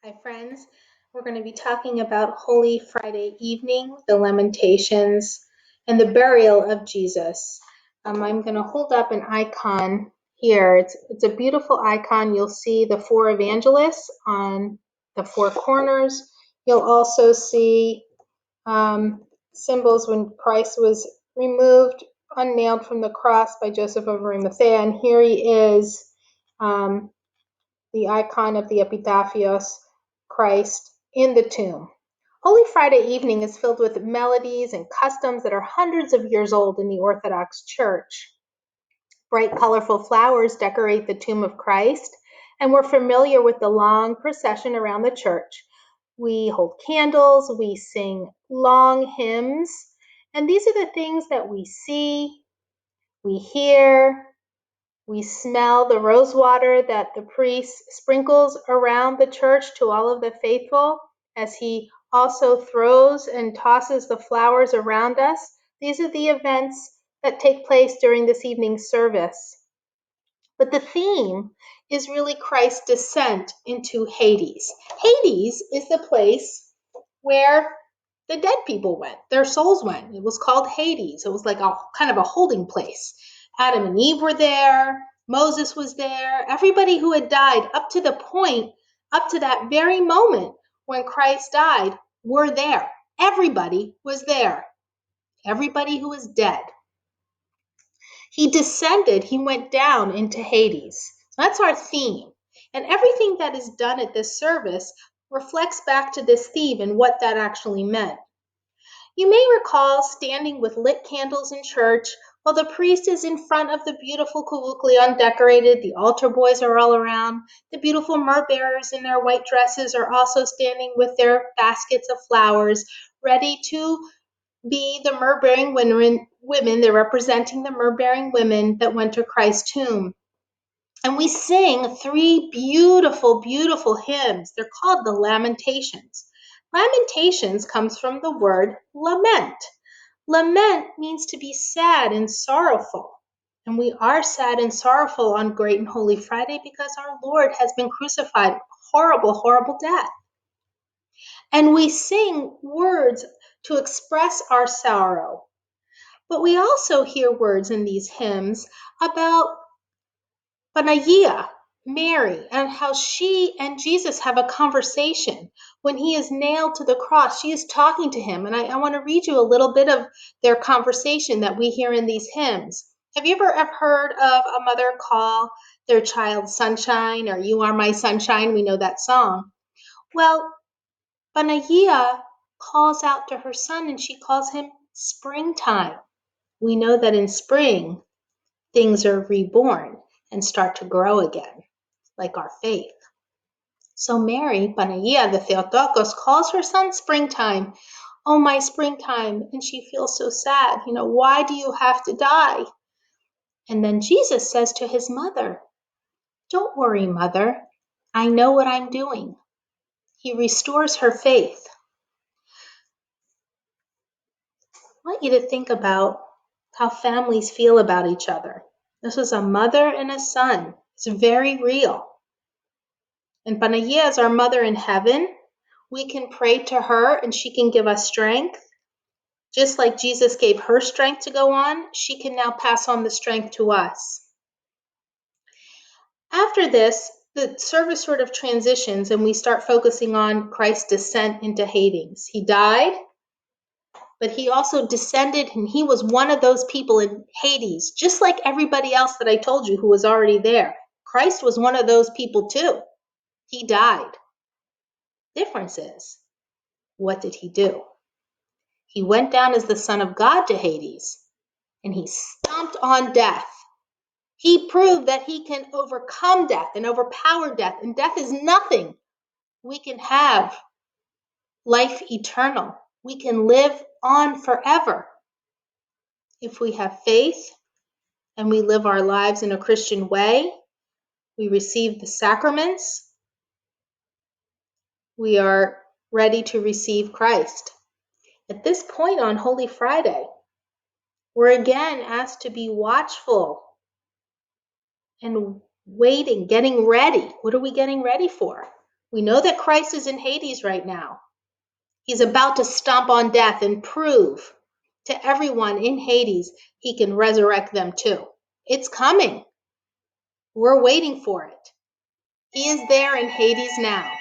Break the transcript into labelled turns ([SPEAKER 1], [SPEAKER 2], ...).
[SPEAKER 1] Hi, friends. We're going to be talking about Holy Friday evening, the Lamentations, and the burial of Jesus. I'm going to hold up an icon here. It's a beautiful icon. You'll see the four evangelists on the four corners. You'll also see symbols when Christ was removed, unnailed from the cross by Joseph of Arimathea. And here he is. The icon of the Epitaphios, Christ in the tomb. Holy Friday evening is filled with melodies and customs that are hundreds of years old in the Orthodox Church. Bright, colorful flowers decorate the tomb of Christ, and we're familiar with the long procession around the church. We hold candles, we sing long hymns, and these are the things that we see, we hear, we smell the rose water that the priest sprinkles around the church to all of the faithful as he also throws and tosses the flowers around us. These are the events that take place during this evening's service. But the theme is really Christ's descent into Hades. Hades is the place where the dead people went, their souls went. It was called Hades. It was like a kind of a holding place. Adam and Eve were there. Moses was there. Everybody who had died up to the point, up to that very moment when Christ died, were there. Everybody was there. Everybody who was dead. He descended, he went down into Hades. So that's our theme. And everything that is done at this service reflects back to this theme and what that actually meant. You may recall standing with lit candles in church while the priest is in front of the beautiful kouloulion decorated. The altar boys are all around. The beautiful myrrh bearers in their white dresses are also standing with their baskets of flowers, ready to be the myrrh-bearing women. They're representing the myrrh-bearing women that went to Christ's tomb. And we sing three beautiful, beautiful hymns. They're called the Lamentations. Lamentations comes from the word lament. Lament means to be sad and sorrowful. And we are sad and sorrowful on Great and Holy Friday because our Lord has been crucified. Horrible, horrible death. And we sing words to express our sorrow. But we also hear words in these hymns about Panagia, Mary, and how she and Jesus have a conversation. When he is nailed to the cross, she is talking to him. And I want to read you a little bit of their conversation that we hear in these hymns. Have you ever heard of a mother call their child sunshine or you are my sunshine? We know that song. Well, Panagia calls out to her son and she calls him springtime. We know that in spring, things are reborn and start to grow again, like our faith. So Mary, Panagia, the Theotokos, calls her son springtime. Oh, my springtime. And she feels so sad. Why do you have to die? And then Jesus says to his mother, don't worry, mother. I know what I'm doing. He restores her faith. I want you to think about how families feel about each other. This was a mother and a son. It's very real. And Panagia is our mother in heaven. We can pray to her and she can give us strength. Just like Jesus gave her strength to go on, she can now pass on the strength to us. After this, the service sort of transitions and we start focusing on Christ's descent into Hades. He died, but he also descended and he was one of those people in Hades, just like everybody else that I told you who was already there. Christ was one of those people too. He died. Difference is, what did he do? He went down as the Son of God to Hades, and he stomped on death. He proved that he can overcome death and overpower death, and death is nothing. We can have life eternal. We can live on forever. If we have faith and we live our lives in a Christian way, we receive the sacraments, we are ready to receive Christ. At this point on Holy Friday, we're again asked to be watchful and waiting, getting ready. What are we getting ready for? We know that Christ is in Hades right now. He's about to stomp on death and prove to everyone in Hades he can resurrect them too. It's coming. We're waiting for it. He is there in Hades now.